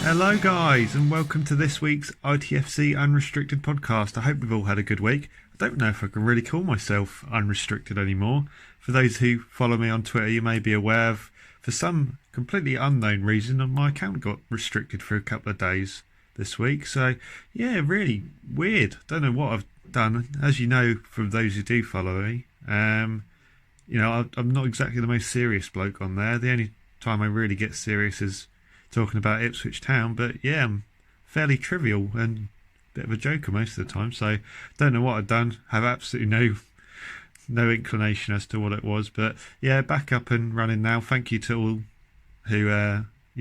Hello guys and welcome to this week's ITFC Unrestricted podcast. I hope we've all had a good week. I don't know if I can really call myself unrestricted anymore. For those who follow me on Twitter, you may be aware of, for some completely unknown reason, my account got restricted for a couple of days this week. So yeah, really weird. Don't know what I've done. As you know, from those who do follow me, I'm not exactly the most serious bloke on there. The only time I really get serious is talking about Ipswich Town, but yeah, I'm fairly trivial and a bit of a joker most of the time, so don't know what I've done, have absolutely no inclination as to what it was, but yeah, back up and running now. Thank you to all who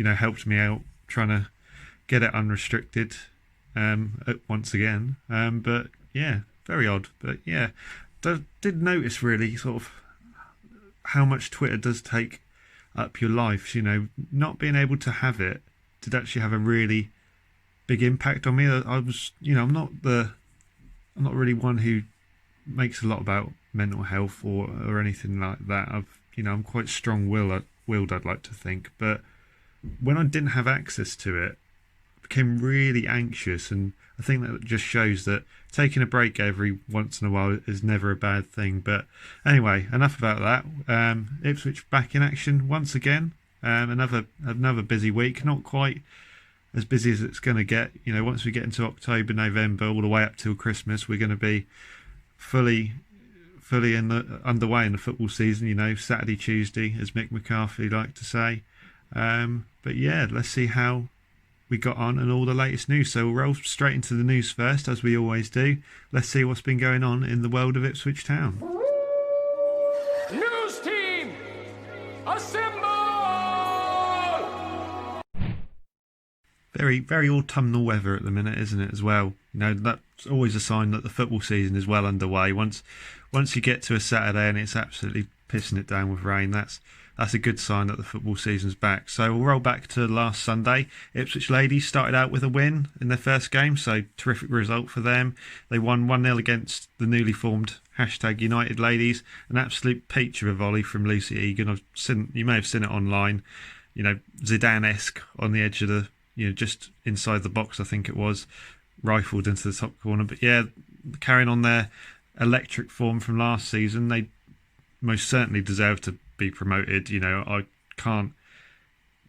helped me out trying to get it unrestricted once again, but yeah, very odd, but yeah, did notice really sort of how much Twitter does take up your life. Not being able to have it did actually have a really big impact on me. I was, I'm not really one who makes a lot about mental health or anything like that. I'm quite strong-willed, I'd like to think, but when I didn't have access to it, I became really anxious, and I think that just shows that taking a break every once in a while is never a bad thing. But anyway, enough about that. Ipswich back in action once again. Another busy week. Not quite as busy as it's going to get. Once we get into October, November, all the way up till Christmas, we're going to be fully underway in the football season. Saturday, Tuesday, as Mick McCarthy liked to say. But yeah, let's see how we got on and all the latest news. So we'll roll straight into the news first, as we always do. Let's see what's been going on in the world of Ipswich Town. News team, assemble! Very, very autumnal weather at the minute, isn't it, as well? That's always a sign that the football season is well underway. Once you get to a Saturday and it's absolutely pissing it down with rain, that's a good sign that the football season's back. So we'll roll back to last Sunday. Ipswich ladies started out with a win in their first game, so terrific result for them. They won 1-0 against the newly formed #United ladies. An absolute peach of a volley from Lucy Egan. You may have seen it online. Zidane-esque on the edge of the, just inside the box, I think it was, rifled into the top corner. But yeah, carrying on their electric form from last season, they most certainly deserve to be promoted. I can't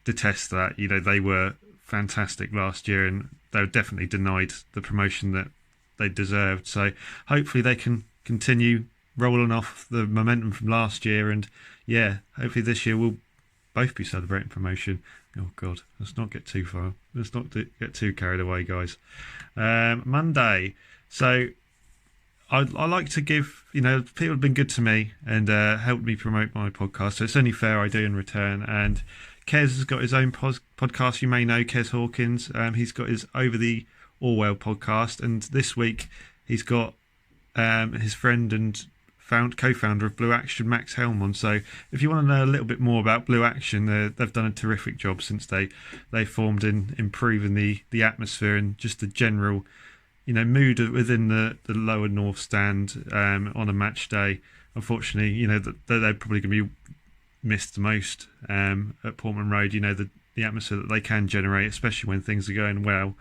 detest that. They were fantastic last year and they were definitely denied the promotion that they deserved. So hopefully they can continue rolling off the momentum from last year, and yeah, hopefully this year we'll both be celebrating promotion. Oh God, let's not get too far. Let's not get too carried away, guys. Monday. So I like to give, people have been good to me and helped me promote my podcast, so it's only fair I do in return. And Kez has got his own podcast. You may know Kez Hawkins. He's got his Over the Orwell podcast, and this week he's got his friend and co-founder of Blue Action, Max Helm, on. So if you want to know a little bit more about Blue Action, they've done a terrific job since they formed in improving the atmosphere and just the general mood within the lower north stand on a match day. Unfortunately, they're probably going to be missed the most at Portman Road. The atmosphere that they can generate, especially when things are going well.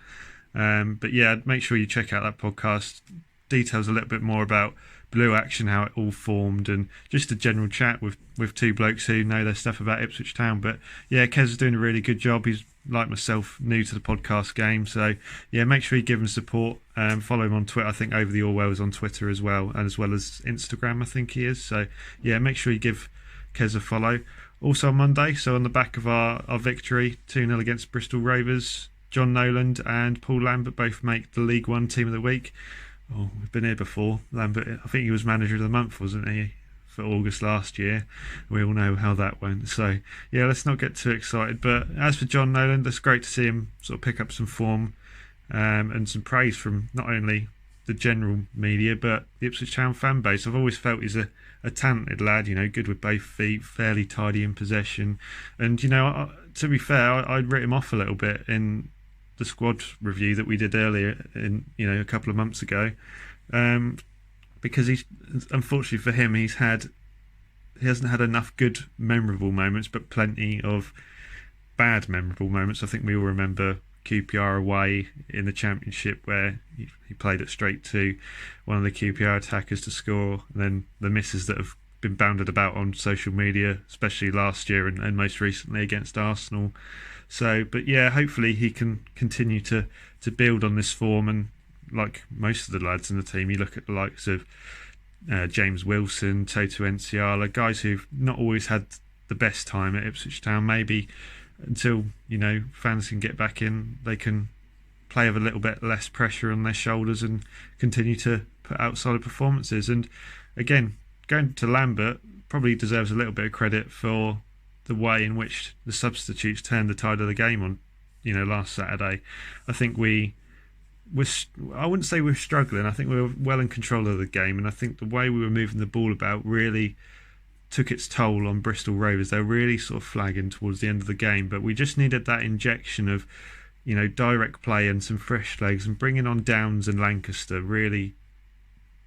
But yeah, make sure you check out that podcast. Details a little bit more about Blue Action, how it all formed, and just a general chat with two blokes who know their stuff about Ipswich Town. But yeah, Kez is doing a really good job. He's, like myself, new to the podcast game, so yeah, make sure you give him support. Follow him on Twitter. I think Over the Orwell is on Twitter as well as Instagram, I think he is. So yeah, make sure you give Kez a follow. Also on Monday, so on the back of our victory 2-0 against Bristol Rovers, John Noland and Paul Lambert both make the League One Team of the Week. Oh, we've been here before. Lambert, I think he was Manager of the Month, wasn't he, for August last year? We all know how that went. So yeah, let's not get too excited. But as for John Noland, it's great to see him sort of pick up some form and some praise from not only the general media but the Ipswich Town fan base. I've always felt he's a talented lad, good with both feet, fairly tidy in possession. And to be fair, I'd written him off a little bit in the squad review that we did earlier in a couple of months ago, because he's, unfortunately for him, he hasn't had enough good memorable moments, but plenty of bad memorable moments. I think we all remember QPR away in the Championship, where he played it straight to one of the QPR attackers to score, and then the misses that have been bounded about on social media, especially last year and most recently against Arsenal. So, but yeah, hopefully he can continue to build on this form. And like most of the lads in the team, you look at the likes of James Wilson, Toto Enciala, guys who've not always had the best time at Ipswich Town. Maybe until, fans can get back in, they can play with a little bit less pressure on their shoulders and continue to put out solid performances. And again, going to Lambert probably deserves a little bit of credit for the way in which the substitutes turned the tide of the game on, last Saturday. I think I wouldn't say we were struggling. I think we were well in control of the game, and I think the way we were moving the ball about really took its toll on Bristol Rovers. They were really sort of flagging towards the end of the game, but we just needed that injection of, direct play and some fresh legs, and bringing on Downs and Lancaster really,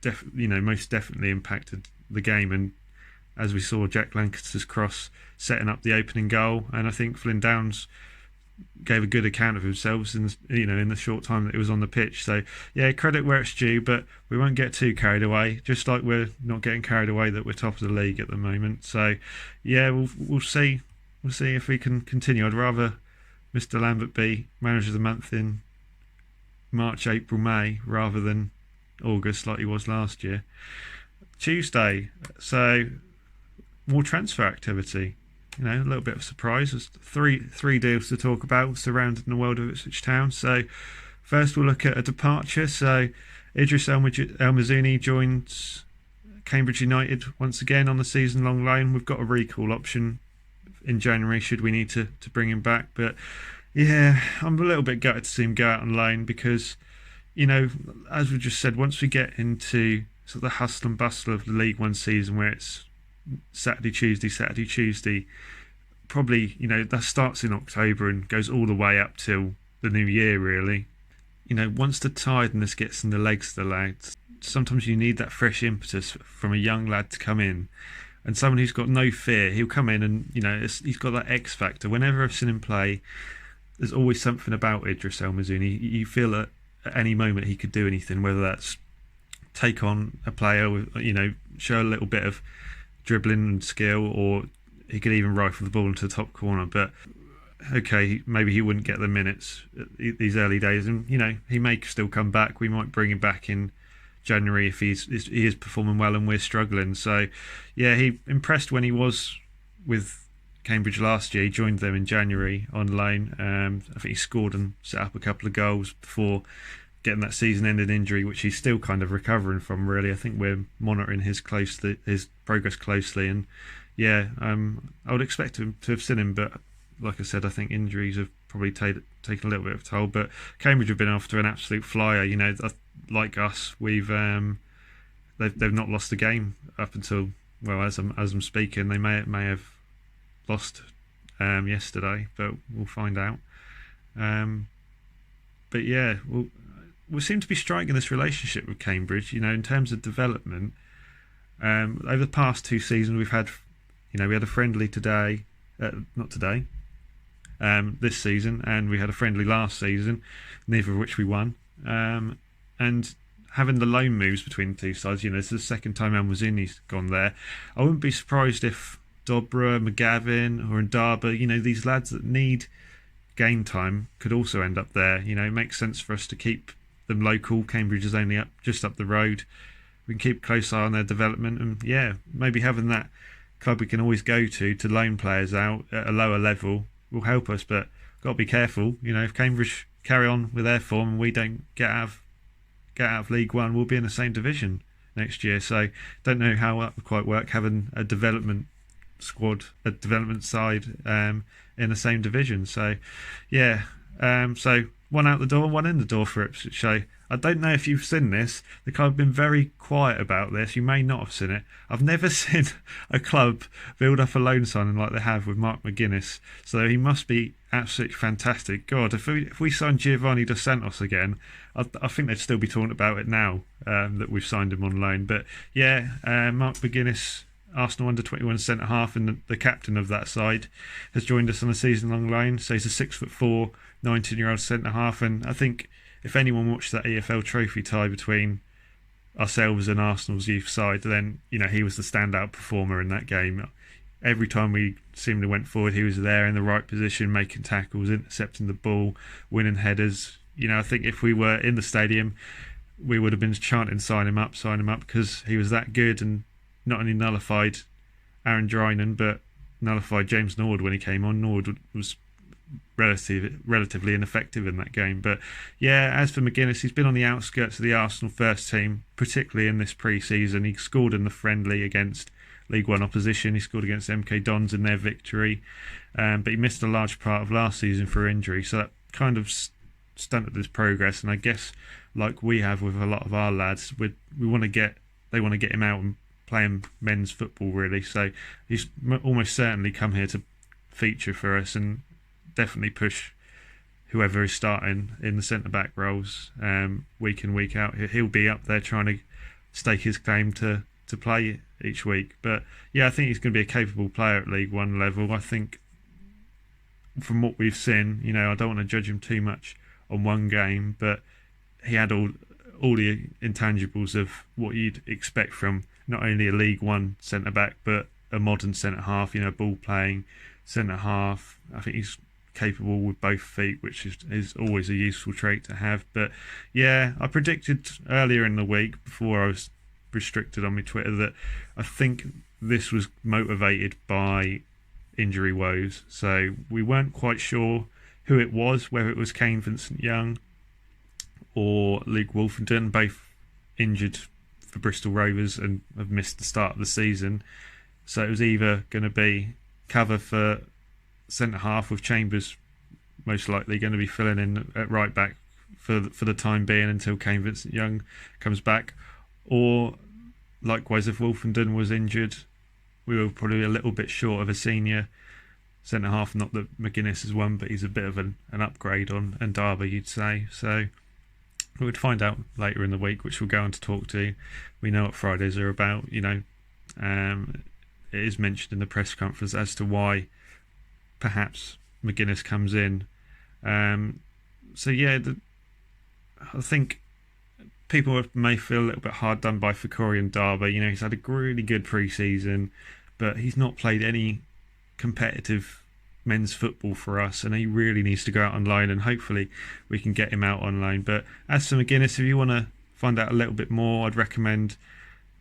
most definitely impacted the game. And as we saw, Jack Lancaster's cross setting up the opening goal, and I think Flynn Downs gave a good account of himself in the short time that he was on the pitch. So yeah, credit where it's due, but we won't get too carried away, just like we're not getting carried away that we're top of the league at the moment. So yeah, we'll see if we can continue. I'd rather Mr. Lambert be manager of the month in March, April, May rather than August like he was last year. Tuesday, so more transfer activity. A little bit of surprise. There's three deals to talk about surrounding the world of Ipswich Town. So first we'll look at a departure. So Idris El-Mazouni joins Cambridge United once again on the season-long loan. We've got a recall option in January should we need to bring him back. But yeah, I'm a little bit gutted to see him go out on loan because, as we just said, once we get into sort of the hustle and bustle of the League One season where it's Saturday, Tuesday, probably, that starts in October and goes all the way up till the new year, really. Once the tiredness gets in the legs of the lads, sometimes you need that fresh impetus from a young lad to come in, and someone who's got no fear. He'll come in and, he's got that X factor. Whenever I've seen him play, there's always something about Idris El-Mazouni. You feel that at any moment he could do anything, whether that's take on a player with, show a little bit of dribbling and skill, or he could even rifle the ball into the top corner. But okay, maybe he wouldn't get the minutes these early days, and he may still come back. We might bring him back in January if he is performing well and we're struggling. So yeah, he impressed when he was with Cambridge last year. He joined them in January on loan. I think he scored and set up a couple of goals before getting that season-ending injury, which he's still kind of recovering from, really. I think we're monitoring his progress closely, and yeah, I would expect to have seen him, but like I said, I think injuries have probably taken a little bit of a toll. But Cambridge have been after an absolute flyer. Like us, they've not lost a game up until, well, as I'm speaking. They may have lost yesterday, but we'll find out. But yeah, we seem to be striking this relationship with Cambridge, in terms of development. Over the past 2 seasons, we've had, we had a friendly today, this season, and we had a friendly last season, neither of which we won. And having the loan moves between the two sides, this is the second time El-Mazouni's gone there. I wouldn't be surprised if Dobra, McGavin, or Ndaba, these lads that need game time could also end up there. It makes sense for us to keep them local. Cambridge is only just up the road. We can keep a close eye on their development, and yeah, maybe having that club we can always go to loan players out at a lower level will help us. But got to be careful. If Cambridge carry on with their form and we don't get out of League One, we'll be in the same division next year. So don't know how that would quite work, having a development squad, a development side in the same division. So yeah, so one out the door, one in the door for Ipswich. So I don't know if you've seen this. The club have been very quiet about this. You may not have seen it. I've never seen a club build up a loan signing like they have with Mark McGuinness. So he must be absolutely fantastic. God, if we sign Giovanni Dos Santos again, I think they'd still be talking about it now, that we've signed him on loan. But yeah, Mark McGuinness, Arsenal under-21 centre-half and the captain of that side, has joined us on a season-long loan. So he's a 6'4", 19-year-old centre-half. And I think if anyone watched that EFL trophy tie between ourselves and Arsenal's youth side, then he was the standout performer in that game. Every time we seemingly went forward, he was there in the right position, making tackles, intercepting the ball, winning headers. I think if we were in the stadium, we would have been chanting sign him up, because he was that good, and not only nullified Aaron Drinan but nullified James Nord when he came on. Nord was relatively ineffective in that game. But yeah, as for McGuinness, he's been on the outskirts of the Arsenal first team, particularly in this pre-season. He scored in the friendly against League One opposition. He scored against MK Dons in their victory, but he missed a large part of last season for injury, so that kind of stunted his progress. And I guess, like we have with a lot of our lads, they want to get him out and play him men's football, really. So he's almost certainly come here to feature for us and definitely push whoever is starting in the centre-back roles week in, week out. He'll be up there trying to stake his claim to play each week. But yeah, I think he's going to be a capable player at League One level. I think from what we've seen, I don't want to judge him too much on one game, but he had all the intangibles of what you'd expect from not only a League One centre-back, but a modern centre-half, ball-playing centre-half. I think he's capable with both feet, which is always a useful trait to have. But yeah, I predicted earlier in the week, before I was restricted on my Twitter, that I think this was motivated by injury woes. So we weren't quite sure who it was, whether it was Kane Vincent-Young or Luke Wolfenden, both injured for Bristol Rovers and have missed the start of the season. So it was either going to be cover for centre-half, with Chambers most likely going to be filling in at right back for the time being until Kane Vincent-Young comes back, or likewise, if Wolfenden was injured, we were probably a little bit short of a senior centre-half. Not that McGuinness is one, but he's a bit of an upgrade on Ndaba, you'd say. So we would find out later in the week, which we'll go on to talk to. We know what Fridays are about. It is mentioned in the press conference as to why perhaps McGuinness comes in. So yeah, I think people may feel a little bit hard done by Fikouri Ndaba. He's had a really good pre-season, but he's not played any competitive men's football for us, and he really needs to go out on loan, and hopefully we can get him out on loan. But as for McGuinness, if you want to find out a little bit more, I'd recommend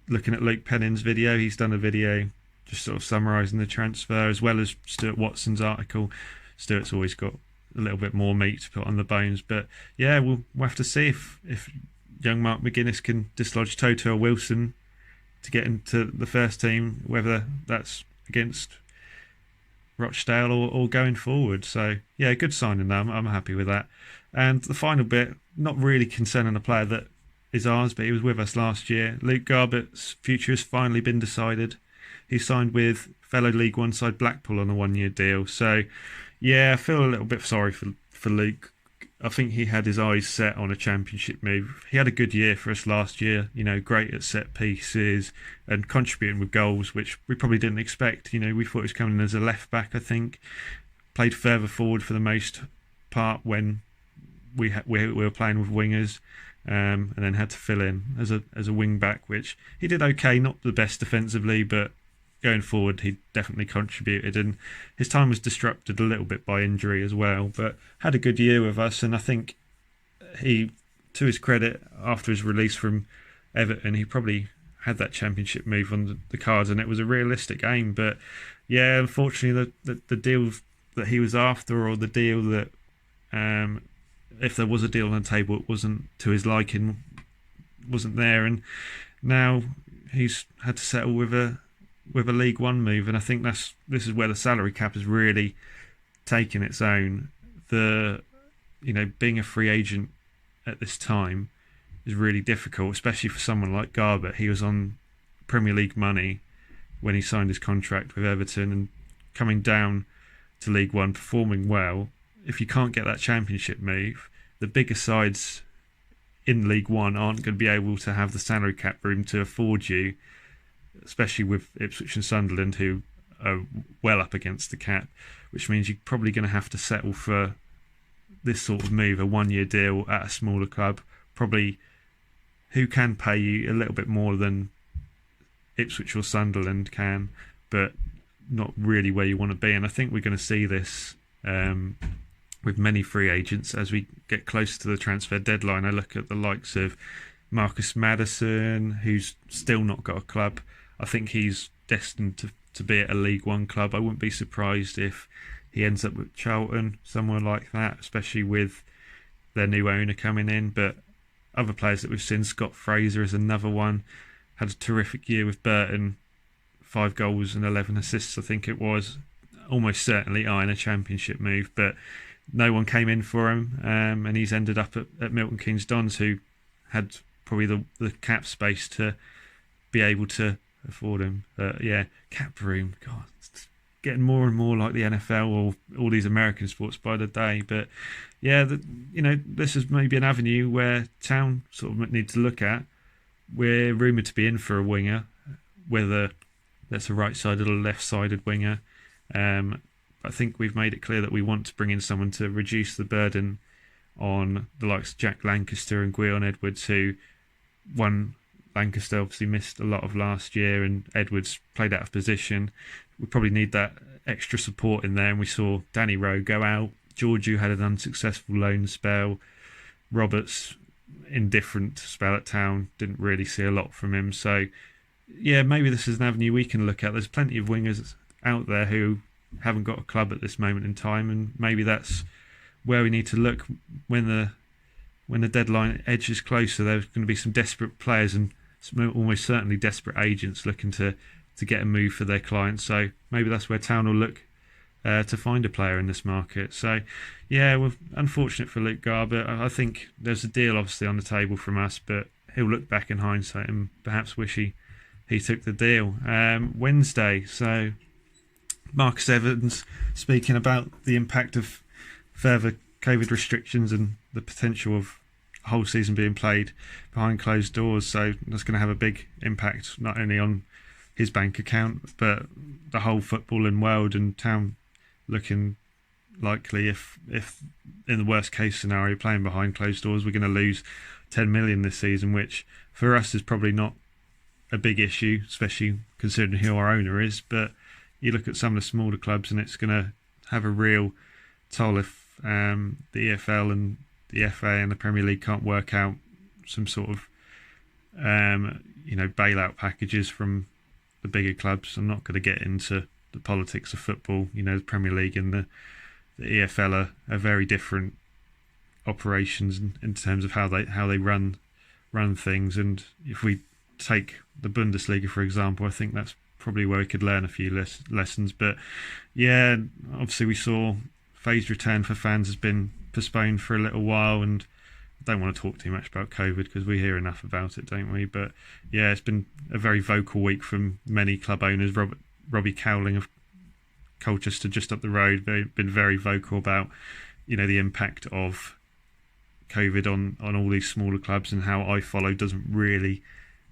looking at Luke Pennin's video. He's done a video just sort of summarising the transfer, as well as Stuart Watson's article. Stuart's always got a little bit more meat to put on the bones. But yeah, we'll have to see if young Mark McGuinness can dislodge Toto or Wilson to get into the first team, whether that's against Rochdale or going forward. So yeah, good signing there. I'm happy with that. And the final bit, not really concerning a player that is ours, but he was with us last year. Luke Garbutt's future has finally been decided. He signed with fellow League One side Blackpool on a 1-year deal. So yeah, I feel a little bit sorry for Luke. I think he had his eyes set on a championship move. He had a good year for us last year, great at set pieces and contributing with goals, which we probably didn't expect. We thought he was coming in as a left back, I think. Played further forward for the most part when we were playing with wingers, and then had to fill in as a wing back, which he did okay, not the best defensively, but going forward he definitely contributed, and his time was disrupted a little bit by injury as well, but had a good year with us. And I think he, to his credit, after his release from Everton, he probably had that championship move on the cards, and it was a realistic aim. But yeah, unfortunately the deal that he was after, or the deal that if there was a deal on the table, it wasn't to his liking, wasn't there, and now he's had to settle with a League One move. And I think this is where the salary cap has really taken its own. Being a free agent at this time is really difficult, especially for someone like Garbutt. He was on Premier League money when he signed his contract with Everton, and coming down to League One, performing well. If you can't get that championship move, the bigger sides in League One aren't going to be able to have the salary cap room to afford you especially with Ipswich and Sunderland, who are well up against the cap, which means you're probably going to have to settle for this sort of move, a 1-year deal at a smaller club, probably who can pay you a little bit more than Ipswich or Sunderland can, but not really where you want to be. And I think we're going to see this with many free agents as we get closer to the transfer deadline. I look at the likes of Marcus Maddison, who's still not got a club. I think he's destined to be at a League One club. I wouldn't be surprised if he ends up with Charlton, somewhere like that, especially with their new owner coming in. But other players that we've seen, Scott Fraser is another one, had a terrific year with Burton, 5 goals and 11 assists, I think it was. Almost certainly eyeing a championship move, but no one came in for him, and he's ended up at Milton Keynes Dons, who had probably the cap space to be able to afford him. But yeah, cap room, God, it's getting more and more like the NFL or all these American sports by the day. But yeah, this is maybe an avenue where Town sort of need to look at. We're rumoured to be in for a winger, whether that's a right-sided or left-sided winger. I think we've made it clear that we want to bring in someone to reduce the burden on the likes of Jack Lancaster and Gwion Edwards, who Lancaster obviously missed a lot of last year and Edwards played out of position. We probably need that extra support in there, and we saw Danny Rowe go out. Georgiou had an unsuccessful loan spell. Roberts, indifferent spell at Town, didn't really see a lot from him. So yeah, maybe this is an avenue we can look at. There's plenty of wingers out there who haven't got a club at this moment in time, and maybe that's where we need to look when the deadline edges closer. There's going to be some desperate players and some almost certainly desperate agents looking to get a move for their clients. So maybe that's where Town will look to find a player in this market. So yeah, we're unfortunate for Luke Garbutt. I think there's a deal obviously on the table from us, but he'll look back in hindsight and perhaps wish he took the deal. Wednesday, so Marcus Evans speaking about the impact of further COVID restrictions and the potential of a whole season being played behind closed doors. So that's going to have a big impact not only on his bank account but the whole footballing world, and Town looking likely, if in the worst case scenario playing behind closed doors, we're going to lose 10 million this season, which for us is probably not a big issue, especially considering who our owner is. But you look at some of the smaller clubs and it's going to have a real toll if the EFL and the FA and the Premier League can't work out some sort of bailout packages from the bigger clubs. I'm not going to get into the politics of football. The Premier League and the EFL are very different operations in terms of how they run things. And if we take the Bundesliga, for example, I think that's probably where we could learn a few lessons. But yeah, obviously we saw phased return for fans has been postponed for a little while, and I don't want to talk too much about COVID because we hear enough about it, don't we? But yeah, it's been a very vocal week from many club owners. Robbie Cowling of Colchester, just up the road, been very vocal about the impact of COVID on all these smaller clubs and how iFollow doesn't really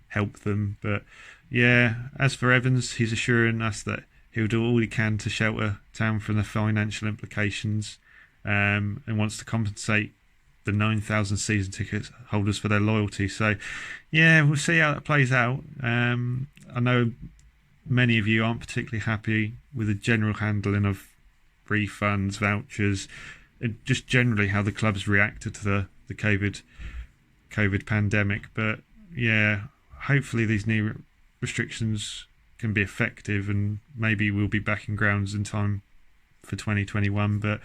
help them. But yeah, as for Evans, he's assuring us that he'll do all he can to shelter Town from the financial implications, and wants to compensate the 9,000 season ticket holders for their loyalty. So yeah, we'll see how that plays out. I know many of you aren't particularly happy with the general handling of refunds, vouchers, and just generally how the clubs reacted to the COVID pandemic. But yeah, hopefully these new restrictions can be effective, and maybe we'll be back in grounds in time for 2021. But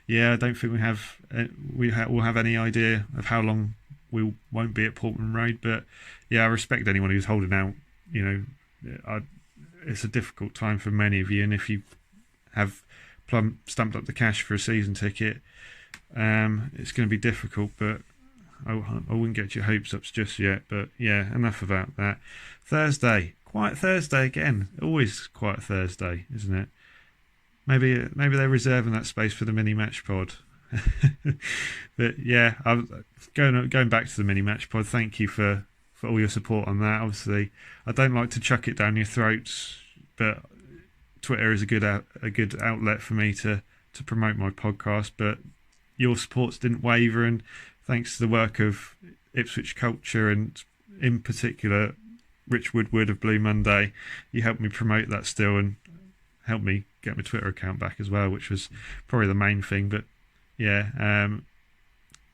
yeah, I don't think we'll have any idea of how long we won't be at Portman Road. But yeah, I respect anyone who's holding out. It's a difficult time for many of you, and if you have stumped up the cash for a season ticket, it's going to be difficult. But I wouldn't get your hopes up just yet. But yeah, enough about that. Thursday, quiet Thursday again. Always quiet Thursday, isn't it? Maybe they're reserving that space for the mini match pod. But yeah, I'm going back to the mini match pod. Thank you for for all your support on that. Obviously, I don't like to chuck it down your throats, but Twitter is a good outlet for me to promote my podcast. But your supports didn't waver, and thanks to the work of Ipswich Culture and in particular Rich Woodward of Blue Monday, you helped me promote that still and helped me get my Twitter account back as well, which was probably the main thing. But yeah,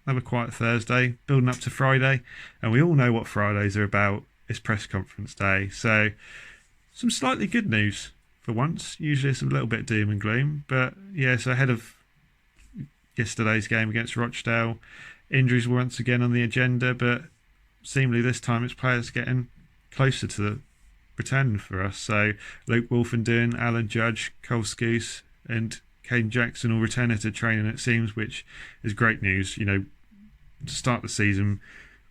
another quiet Thursday, building up to Friday, and we all know what Fridays are about. It's press conference day, so some slightly good news for once. Usually it's a little bit doom and gloom, but yeah, so ahead of yesterday's game against Rochdale, injuries were once again on the agenda, but seemingly this time it's players getting closer to the returning for us. So Luke Wolfenden, Alan Judge, Cole Scouse and Kane Jackson all returning to training, it seems, which is great news. You know, to start the season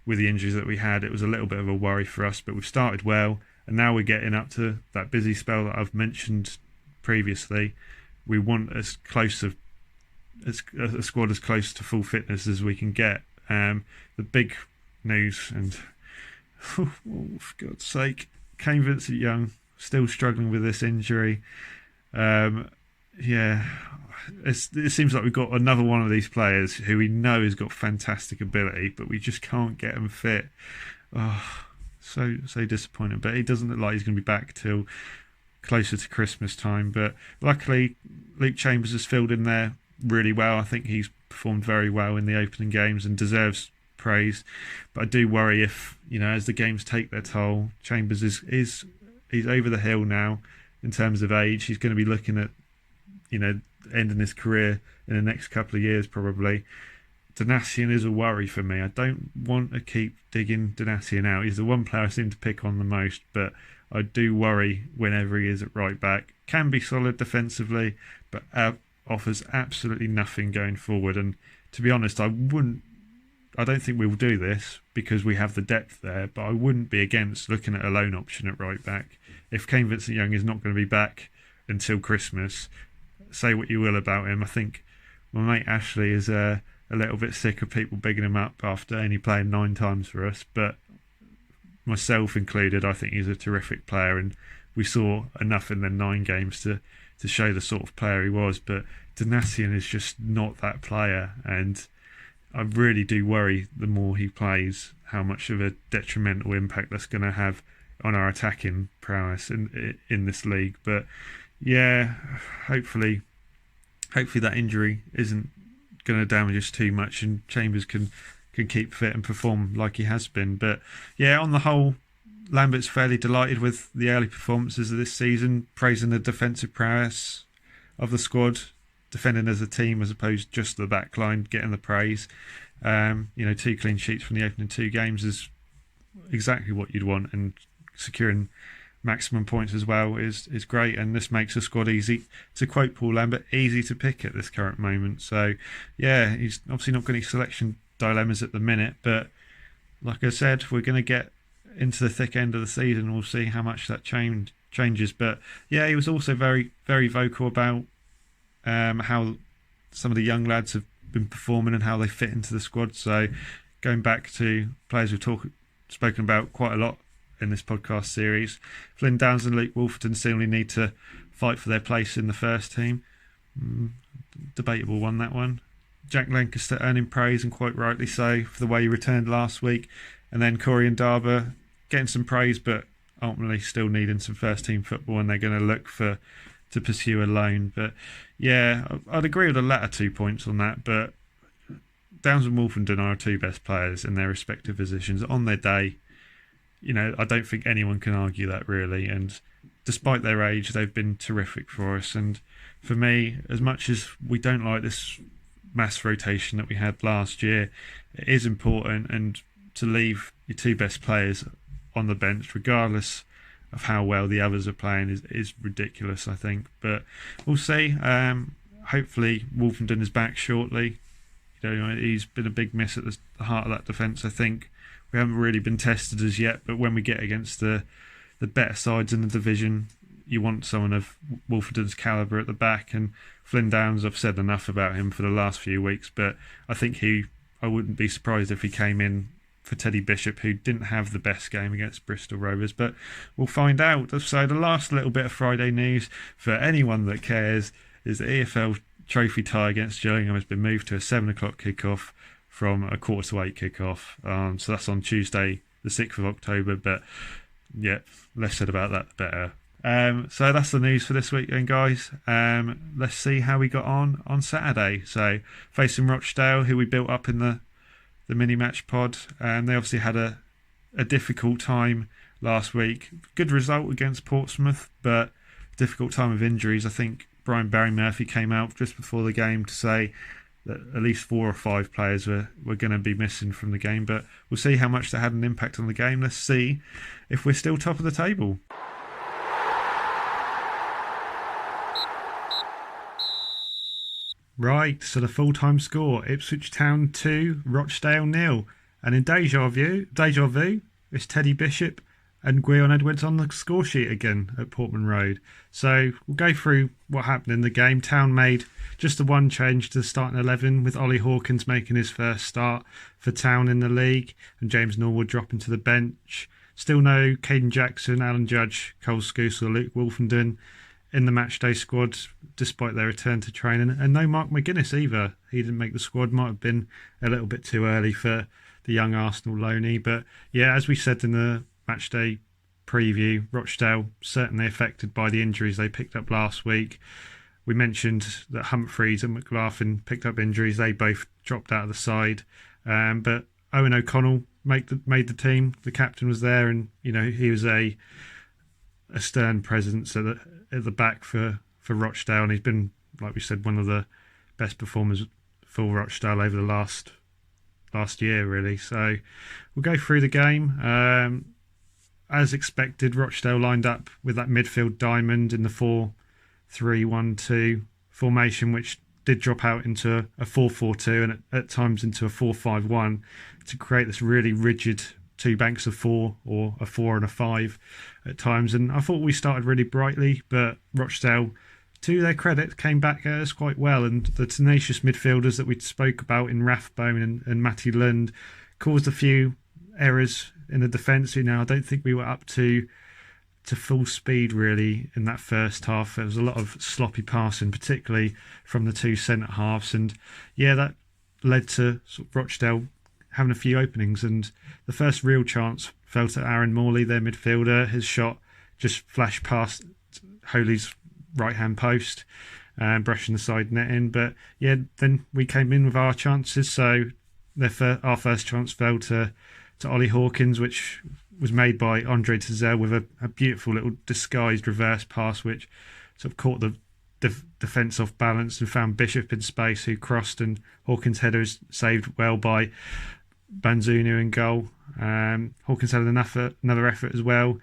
with the injuries that we had, it was a little bit of a worry for us, but we've started well, and now we're getting up to that busy spell that I've mentioned previously. We want as close of a squad as close to full fitness as we can get. The big news, and oh, for God's sake, Kane Vincent-Young still struggling with this injury. Yeah, it seems like we've got another one of these players who we know has got fantastic ability, but we just can't get him fit. Oh, so disappointing. But he doesn't look like he's going to be back till closer to Christmas time. But luckily, Luke Chambers has filled in there really well. I think he's performed very well in the opening games and deserves praise. But I do worry if, you know, as the games take their toll, Chambers he's over the hill now in terms of age. He's going to be looking at, you know, ending his career in the next couple of years probably. Donatian is a worry for me. I don't want to keep digging Donatian out. He's the one player I seem to pick on the most, but I do worry whenever he is at right back. Can be solid defensively, but offers absolutely nothing going forward. And to be honest, I don't think we'll do this because we have the depth there, but I wouldn't be against looking at a loan option at right back. If Kane Vincent-Young is not going to be back until Christmas, say what you will about him, I think my mate Ashley is a little bit sick of people bigging him up after only playing 9 times for us, but myself included, I think he's a terrific player, and we saw enough in the 9 games to show the sort of player he was. But Donatian is just not that player, and I really do worry the more he plays how much of a detrimental impact that's going to have on our attacking prowess in this league. But yeah, hopefully that injury isn't going to damage us too much, and Chambers can keep fit and perform like he has been. But yeah, on the whole, Lambert's fairly delighted with the early performances of this season, praising the defensive prowess of the squad, defending as a team as opposed to just the back line getting the praise. 2 clean sheets from the opening 2 games is exactly what you'd want, and securing maximum points as well is great, and this makes the squad easy, to quote Paul Lambert, easy to pick at this current moment. So yeah, he's obviously not got any selection dilemmas at the minute, but like I said, we're going to get into the thick end of the season. We'll see how much that changes. But yeah, he was also very, very vocal about how some of the young lads have been performing and how they fit into the squad. So going back to players we've spoken about quite a lot in this podcast series, Flynn Downs and Luke Wolfenden seemingly need to fight for their place in the first team. Debatable one, that one. Jack Lancaster earning praise, and quite rightly so, for the way he returned last week. And then Corey and Darber getting some praise, but ultimately still needing some first team football, and they're going to look to pursue a loan. But yeah, I'd agree with the latter 2 points on that. But Downs and Wolfenden are our 2 best players in their respective positions on their day. You know, I don't think anyone can argue that really. And despite their age, they've been terrific for us. And for me, as much as we don't like this mass rotation that we had last year, it is important, and to leave your 2 best players on the bench, regardless of how well the others are playing, is ridiculous, I think. But we'll see. Hopefully Wolfenden is back shortly. You know, he's been a big miss at the heart of that defence, I think. We haven't really been tested as yet, but when we get against the better sides in the division, you want someone of Wolfenden's calibre at the back. And Flynn Downs, I've said enough about him for the last few weeks, but I think I wouldn't be surprised if he came in Teddy Bishop, who didn't have the best game against Bristol Rovers, but we'll find out. So the last little bit of Friday news for anyone that cares is the EFL Trophy tie against Gillingham has been moved to a 7 o'clock kickoff from a 7:45 kickoff. So that's on Tuesday, the 6th of October. But yeah, less said about that, the better. So that's the news for this week, then, guys. Let's see how we got on Saturday. So facing Rochdale, who we built up in the mini match pod, and they obviously had a difficult time last week. Good result against Portsmouth, but difficult time of injuries. I think Brian Barry Murphy came out just before the game to say that at least 4 or 5 players were going to be missing from the game, but we'll see how much that had an impact on the game. Let's see if we're still top of the table. Right, so the full-time score, Ipswich Town 2, Rochdale 0. And in Deja Vu, it's Teddy Bishop and Gwion Edwards on the score sheet again at Portman Road. So we'll go through what happened in the game. Town made just the one change to the starting 11, with Ollie Hawkins making his first start for Town in the league and James Norwood dropping to the bench. Still no Caden Jackson, Alan Judge, Cole Scouse or Luke Wolfenden in the matchday squad despite their return to training, and no Mark McGuinness either. He didn't make the squad, might have been a little bit too early for the young Arsenal loanee. But yeah, as we said in the matchday preview, Rochdale certainly affected by the injuries they picked up last week. We mentioned that Humphreys and McLaughlin picked up injuries. They both dropped out of the side, but Owen O'Connell made the team. The captain was there, and he was a stern presence at the back for Rochdale, and he's been, like we said, one of the best performers for Rochdale over the last year, really. So we'll go through the game. As expected, Rochdale lined up with that midfield diamond in the 4-3-1-2 formation, which did drop out into a 4-4-2 and at times into a 4-5-1 to create this really rigid 2 banks of 4, or a 4 and a 5 at times. And I thought we started really brightly, but Rochdale, to their credit, came back at us quite well, and the tenacious midfielders that we spoke about in Rathbone and Matty Lund caused a few errors in the defence. I don't think we were up to full speed really in that first half. There was a lot of sloppy passing, particularly from the 2 centre halves, and yeah, that led to sort of Rochdale having a few openings, and the first real chance fell to Aaron Morley, their midfielder. His shot just flashed past Holy's right-hand post, brushing the side netting. But yeah, then we came in with our chances. So our first chance fell to Ollie Hawkins, which was made by Andre Tezel with a beautiful little disguised reverse pass, which sort of caught the defence off balance and found Bishop in space, who crossed, and Hawkins' header was saved well by Banzunu in goal. Hawkins had another effort as well.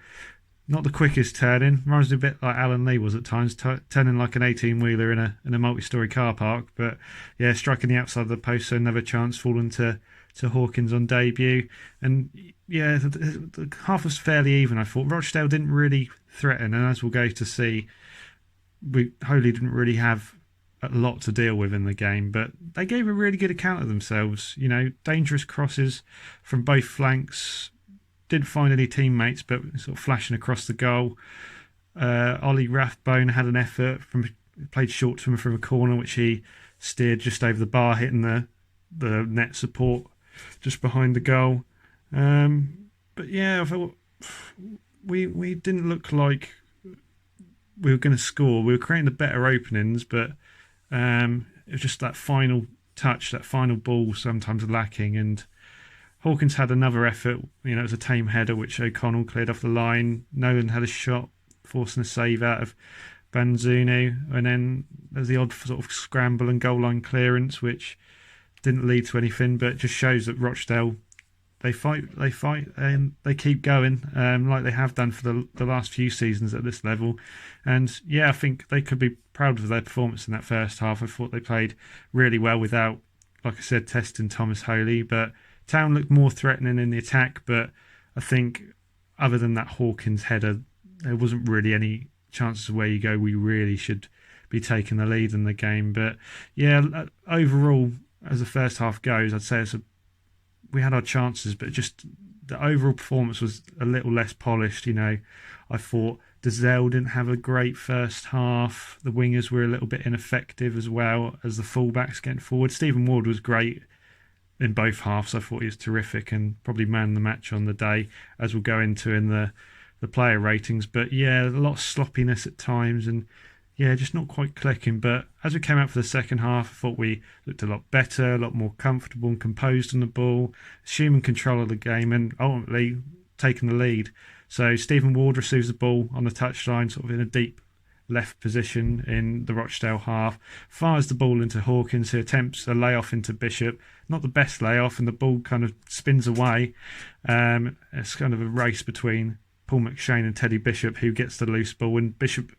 Not the quickest turning. Reminds me a bit like Alan Lee was at times, turning like an 18-wheeler in a multi-storey car park. But yeah, striking the outside of the post, so another chance falling to Hawkins on debut. And yeah, the half was fairly even, I thought. Rochdale didn't really threaten, and as we'll go to see, Holy didn't really have a lot to deal with in the game, but they gave a really good account of themselves. Dangerous crosses from both flanks. Didn't find any teammates, but sort of flashing across the goal. Ollie Rathbone had an effort, played short to him from a corner, which he steered just over the bar, hitting the net support just behind the goal. But yeah, I thought we didn't look like we were going to score. We were creating the better openings, but it was just that final touch, that final ball sometimes lacking. And Hawkins had another effort. It was a tame header which O'Connell cleared off the line. Nolan had a shot, forcing a save out of Banzunu, and then there's the odd sort of scramble and goal line clearance, which didn't lead to anything, but it just shows that Rochdale, they fight, and they keep going, like they have done for the last few seasons at this level. And yeah, I think they could be proud of their performance in that first half. I thought they played really well without, like I said, testing Thomas Holy, but Town looked more threatening in the attack. But I think other than that Hawkins header, there wasn't really any chances of where you go, we really should be taking the lead in the game. But yeah, overall, as the first half goes, I'd say we had our chances, but just the overall performance was a little less polished. I thought Dazelle didn't have a great first half. The wingers were a little bit ineffective as well as the fullbacks getting forward. Stephen Ward was great in both halves. I thought he was terrific and probably man the match on the day, as we'll go into in the player ratings. But yeah, a lot of sloppiness at times and just not quite clicking. But as we came out for the second half, I thought we looked a lot better, a lot more comfortable and composed on the ball, assuming control of the game and ultimately taking the lead. So Stephen Ward receives the ball on the touchline, sort of in a deep left position in the Rochdale half, fires the ball into Hawkins, who attempts a layoff into Bishop. Not the best layoff, and the ball kind of spins away. It's kind of a race between Paul McShane and Teddy Bishop, who gets the loose ball, and Bishop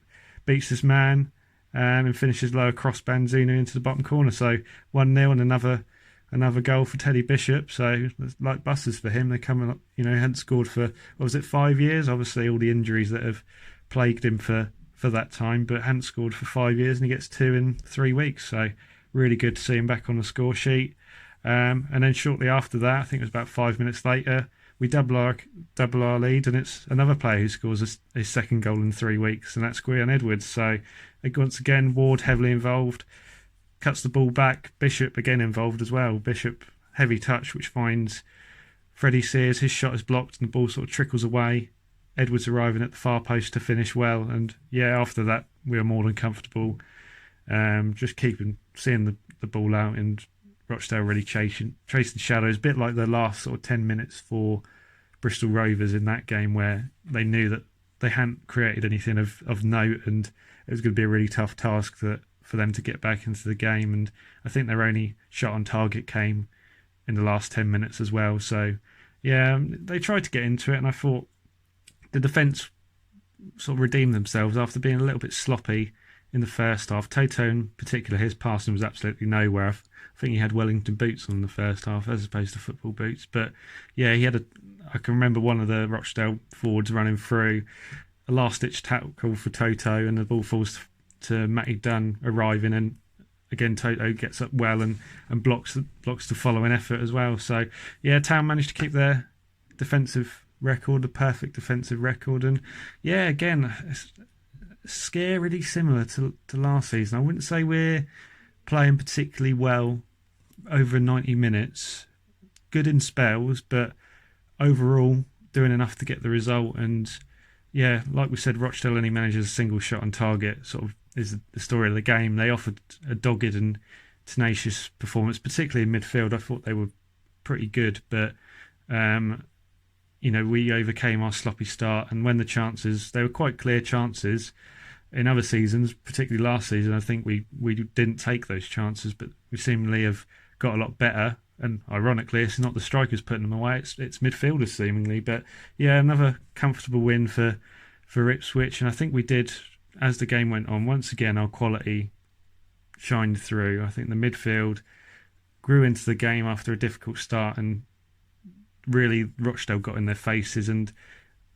beats this man and finishes lower cross Banzino into the bottom corner. So 1-0 and another goal for Teddy Bishop. So it's like buses for him. They come up, hadn't scored for, 5 years? Obviously all the injuries that have plagued him for that time, but hadn't scored for 5 years, and he gets 2 in 3 weeks. So really good to see him back on the score sheet. And then shortly after that, I think it was about 5 minutes later, we double our lead, and it's another player who scores his second goal in 3 weeks, and that's Gwion Edwards. So once again, Ward heavily involved, cuts the ball back. Bishop again involved as well. Bishop, heavy touch, which finds Freddie Sears. His shot is blocked, and the ball sort of trickles away. Edwards arriving at the far post to finish well, and after that we were more than comfortable. Just seeing the ball out, and Rochdale really tracing shadows, a bit like the last sort of 10 minutes for Bristol Rovers in that game, where they knew that they hadn't created anything of note, and it was going to be a really tough task for them to get back into the game. And I think their only shot on target came in the last 10 minutes as well. So they tried to get into it, and I thought the defence sort of redeemed themselves after being a little bit sloppy in the first half. Toto in particular, his passing was absolutely nowhere. I think he had Wellington boots on in the first half as opposed to football boots. But I can remember one of the Rochdale forwards running through, a last-ditch tackle for Toto, and the ball falls to Matty Dunn arriving, and again Toto gets up well and blocks the following effort as well. So Town managed to keep their defensive record, a perfect defensive record, and again, it's scarily similar to last season. I wouldn't say we're playing particularly well over 90 minutes, good in spells, but overall doing enough to get the result. And like we said, Rochdale only manages a single shot on target, sort of is the story of the game. They offered a dogged and tenacious performance, particularly in midfield. I thought they were pretty good, but we overcame our sloppy start, and when the chances, they were quite clear chances. In other seasons, particularly last season, I think we didn't take those chances, but we seemingly have got a lot better. And ironically, it's not the strikers putting them away; it's midfielders seemingly. But another comfortable win for Ipswich, and I think we did, as the game went on, once again our quality shined through. I think the midfield grew into the game after a difficult start, and really Rochdale got in their faces, and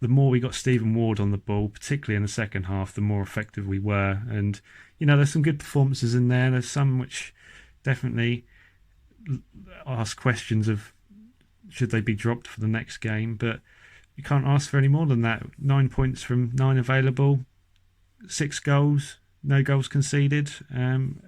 the more we got Stephen Ward on the ball, particularly in the second half, the more effective we were. And there's some good performances in there. There's some which definitely ask questions of should they be dropped for the next game, but you can't ask for any more than that. 9 points from 9 available, 6 goals, no goals conceded, and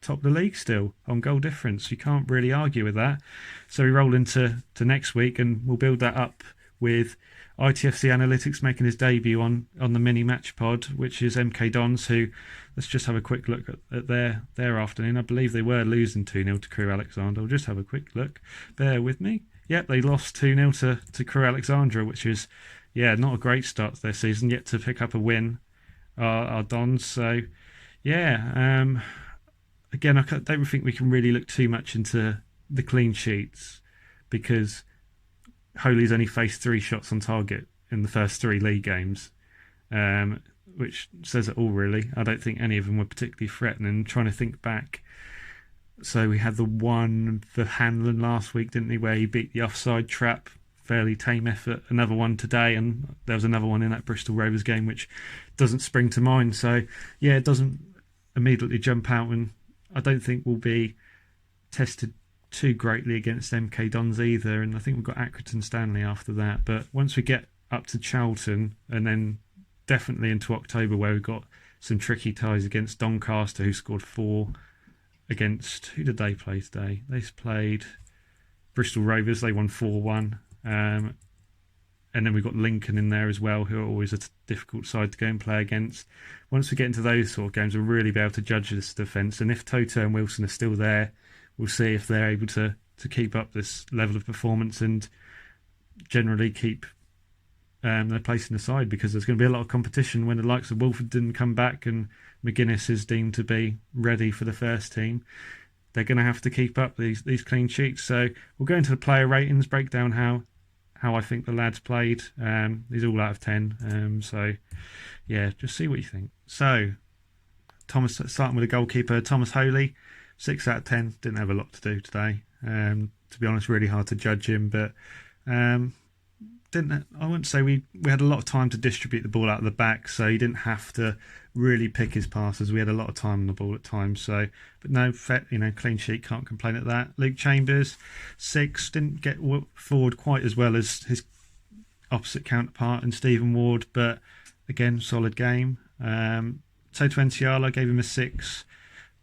top of the league still on goal difference. You can't really argue with that. So we roll into next week, and we'll build that up with ITFC Analytics making his debut on the mini match pod, which is MK Dons, who, let's just have a quick look at their afternoon. I believe they were losing 2-0 to Crewe Alexandra. I'll just have a quick look. Bear with me. Yep, they lost 2-0 to Crewe Alexandra, which is not a great start to their season, yet to pick up a win, our Dons. So again, I don't think we can really look too much into the clean sheets, because Holy's only faced 3 shots on target in the first 3 league games, which says it all, really. I don't think any of them were particularly threatening. Trying to think back, so we had the one for Hanlon last week, didn't we, where he beat the offside trap, fairly tame effort. Another one today, and there was another one in that Bristol Rovers game which doesn't spring to mind. So it doesn't immediately jump out, and I don't think we'll be tested too greatly against MK Dons either, and I think we've got Accrington Stanley after that. But once we get up to Charlton, and then definitely into October, where we've got some tricky ties against Doncaster, who scored 4 against... Who did they play today? They played Bristol Rovers. They won 4-1. And then we've got Lincoln in there as well, who are always a difficult side to go and play against. Once we get into those sort of games, we'll really be able to judge this defence. And if Toto and Wilson are still there, we'll see if they're able to keep up this level of performance and generally keep their place in the side, because there's going to be a lot of competition when the likes of Wolford didn't come back and McGuinness is deemed to be ready for the first team. They're going to have to keep up these clean sheets. So we'll go into the player ratings, break down how I think the lads played. These all out of 10. So, yeah, just see what you think. So, Thomas, starting with the goalkeeper, Thomas Holy, 6 out of 10. Didn't have a lot to do today. To be honest, really hard to judge him. But I wouldn't say we had a lot of time to distribute the ball out of the back, so he didn't have to really pick his passes. We had a lot of time on the ball at times. So, but no, clean sheet, can't complain at that. Luke Chambers, 6, didn't get forward quite as well as his opposite counterpart in Stephen Ward, but again, solid game. Toto Ntiala, gave him a 6,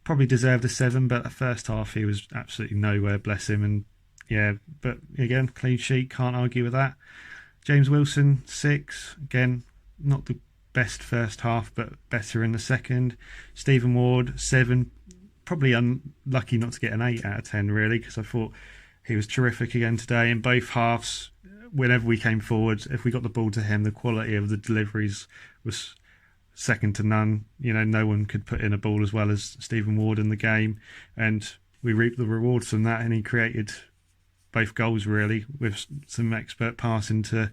probably deserved a 7, but the first half he was absolutely nowhere, bless him. And yeah, but again, clean sheet, can't argue with that. James Wilson, 6, again, not the best first half, but better in the second. Stephen Ward, 7, probably unlucky not to get an 8 out of 10 really, because I thought he was terrific again today in both halves. Whenever we came forward, if we got the ball to him, the quality of the deliveries was second to none. No one could put in a ball as well as Stephen Ward in the game, and we reaped the rewards from that, and he created both goals really with some expert passing to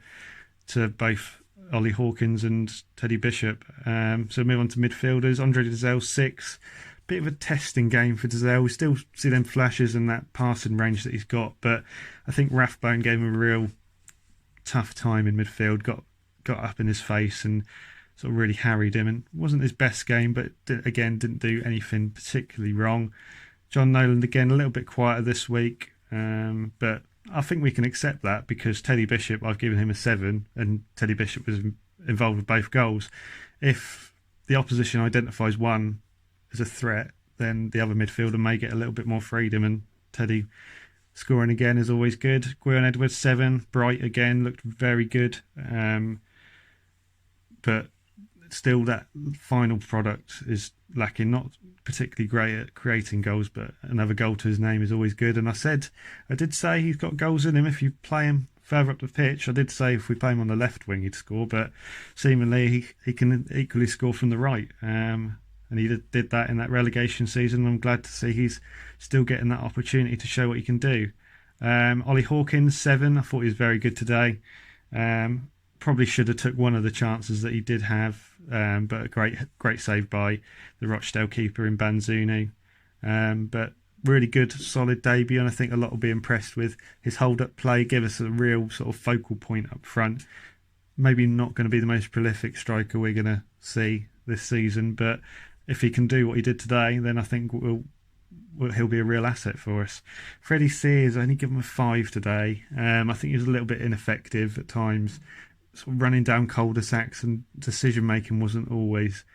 both Ollie Hawkins and Teddy Bishop. So move on to midfielders. Andre Dazelle, 6. Bit of a testing game for Dazelle. We still see them flashes and that passing range that he's got, but I think Rathbone gave him a real tough time in midfield, got up in his face and sort of really harried him, and wasn't his best game, but didn't do anything particularly wrong. John Nolan again a little bit quieter this week, but I think we can accept that, because Teddy Bishop, I've given him a 7, and Teddy Bishop was involved with both goals. If the opposition identifies one as a threat, then the other midfielder may get a little bit more freedom, and Teddy scoring again is always good. Gwion Edwards, 7. Bright again, looked very good. But still that final product is lacking. Not particularly great at creating goals, but another goal to his name is always good. And I did say he's got goals in him if you play him further up the pitch. I did say if we play him on the left wing he'd score, but seemingly he can equally score from the right. And he did that in that relegation season. I'm glad to see he's still getting that opportunity to show what he can do. Ollie Hawkins, 7. I thought he was very good today. Probably should have took one of the chances that he did have, but a great save by the Rochdale keeper in Banzunu. But really good, solid debut, and I think a lot will be impressed with his hold-up play. Give us a real sort of focal point up front. Maybe not going to be the most prolific striker we're going to see this season, but if he can do what he did today, then I think he'll be a real asset for us. Freddie Sears, I only give him a 5 today. I think he was a little bit ineffective at times, sort of running down cul-de-sacs, and decision making wasn't always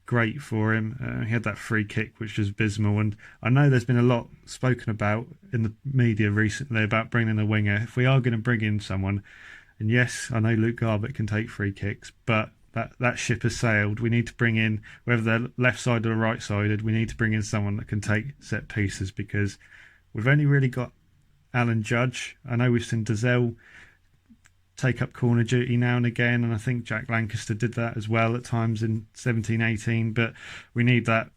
great for him. He had that free kick which was abysmal, and I know there's been a lot spoken about in the media recently about bringing a winger. If we are going to bring in someone, and yes, I know Luke Garbutt can take free kicks, but that ship has sailed. We need to bring in, whether they're left-sided or right-sided, we need to bring in someone that can take set pieces, because we've only really got Alan Judge. I know we've seen Dazelle take up corner duty now and again, and I think Jack Lancaster did that as well at times in 17-18, but we need that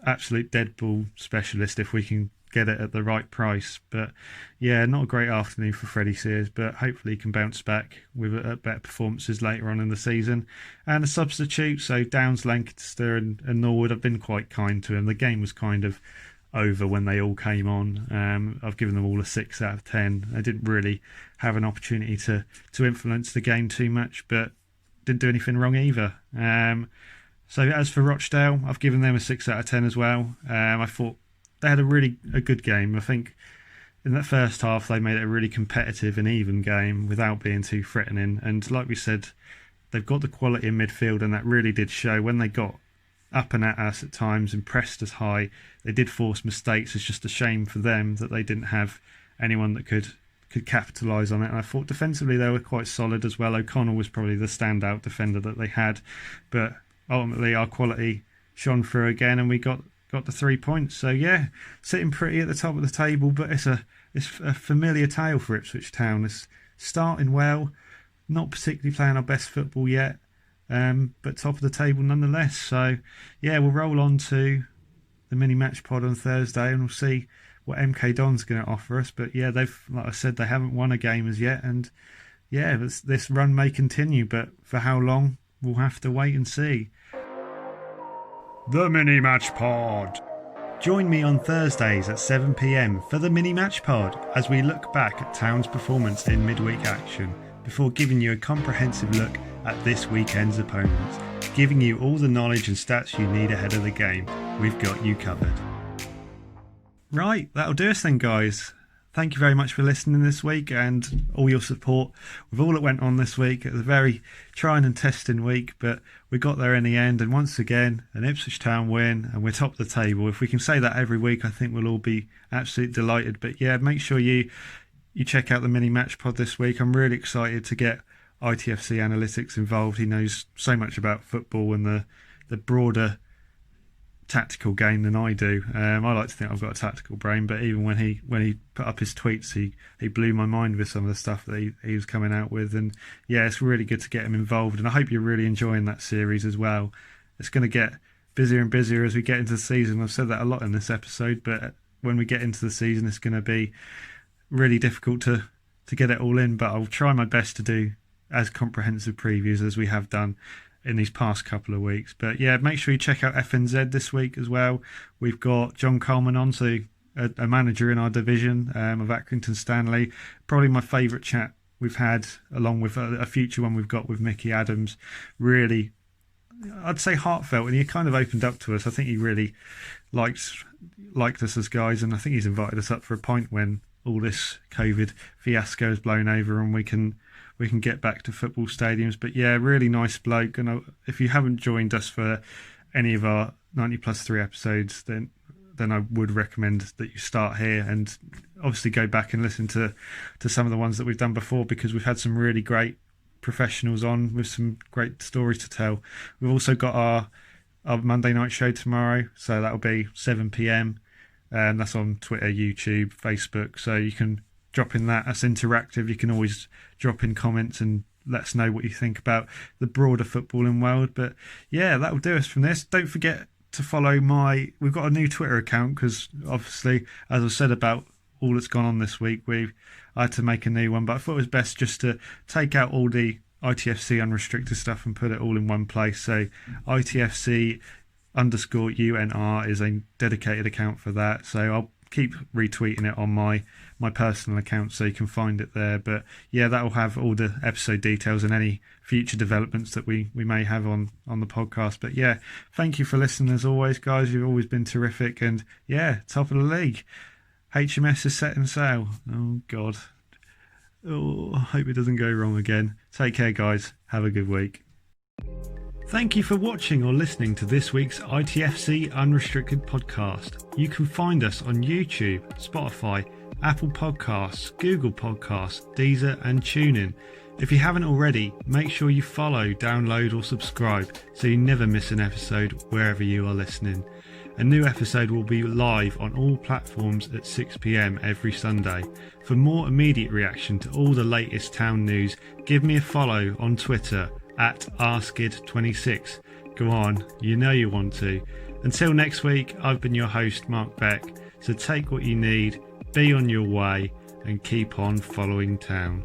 absolute dead ball specialist if we can get it at the right price. But yeah, not a great afternoon for Freddie Sears, but hopefully he can bounce back with better performances later on in the season. And the substitute, so Downs, Lancaster and Norwood, I've been quite kind to him. The game was kind of over when they all came on. I've given them all a 6 out of 10. I didn't really have an opportunity to influence the game too much, but didn't do anything wrong either. So as for Rochdale, I've given them a 6 out of 10 as well. I thought they had a good game. I think in that first half, they made it a really competitive and even game without being too threatening. And like we said, they've got the quality in midfield, and that really did show when they got up and at us at times and pressed us high. They did force mistakes. It's just a shame for them that they didn't have anyone that could capitalise on it. And I thought defensively they were quite solid as well. O'Connell was probably the standout defender that they had, but ultimately our quality shone through again, and we got the 3 points. So yeah, sitting pretty at the top of the table, but it's a familiar tale for Ipswich Town. It's starting well, not particularly playing our best football yet, but top of the table nonetheless. So yeah, we'll roll on to the mini match pod on Thursday, and we'll see what MK Don's going to offer us. But yeah, they've, like I said, they haven't won a game as yet, and yeah, this run may continue, but for how long, we'll have to wait and see. The Mini Match Pod. Join me on Thursdays at 7 p.m. for the Mini Match Pod as we look back at Town's performance in midweek action before giving you a comprehensive look at this weekend's opponents, giving you all the knowledge and stats you need ahead of the game. We've got you covered. Right, that'll do us then, guys. Thank you very much for listening this week and all your support with all that went on this week. It was a very trying and testing week, but we got there in the end. And once again, an Ipswich Town win, and we're top of the table. If we can say that every week, I think we'll all be absolutely delighted. But yeah, make sure you check out the mini match pod this week. I'm really excited to get ITFC Analytics involved. He knows so much about football and the broader tactical game than I do. I like to think I've got a tactical brain, but even when he put up his tweets, he blew my mind with some of the stuff that he was coming out with. And yeah, it's really good to get him involved, and I hope you're really enjoying that series as well. It's going to get busier and busier as we get into the season. I've said that a lot in this episode, but when we get into the season, it's going to be really difficult to get it all in, but I'll try my best to do as comprehensive previews as we have done in these past couple of weeks. But yeah, make sure you check out FNZ this week as well. We've got John Coleman on, so a manager in our division of Accrington Stanley. Probably my favourite chat we've had, along with a future one we've got with Mickey Adams. Really, I'd say heartfelt, and he kind of opened up to us. I think he really liked us as guys, and I think he's invited us up for a pint when all this COVID fiasco is blown over and we can get back to football stadiums. But yeah, really nice bloke. And if you haven't joined us for any of our 90+3 episodes, then I would recommend that you start here and obviously go back and listen to some of the ones that we've done before, because we've had some really great professionals on with some great stories to tell. We've also got our Monday night show tomorrow, so that'll be 7 p.m. and that's on Twitter, YouTube, Facebook, so you can drop in that. That's interactive. You can always drop in comments and let us know what you think about the broader footballing world. But yeah, that'll do us from this. Don't forget to follow we've got a new Twitter account, because obviously, as I said about all that's gone on this week, I had to make a new one, but I thought it was best just to take out all the ITFC unrestricted stuff and put it all in one place. So ITFC _UNR is a dedicated account for that, so I'll keep retweeting it on my personal account, so you can find it there. But yeah, that will have all the episode details and any future developments that we may have on the podcast. But yeah, thank you for listening as always, guys. You've always been terrific, and yeah, top of the league. HMS is setting sail. Oh god, I hope it doesn't go wrong again. Take care, guys. Have a good week. Thank you for watching or listening to this week's ITFC Unrestricted podcast. You can find us on YouTube, Spotify, Apple Podcasts, Google Podcasts, Deezer and TuneIn. If you haven't already, make sure you follow, download or subscribe so you never miss an episode wherever you are listening. A new episode will be live on all platforms at 6 p.m. every Sunday. For more immediate reaction to all the latest town news, give me a follow on Twitter at rskid26. Go on, you know you want to. Until next week, I've been your host, Mark Beck. So take what you need, be on your way, and keep on following town.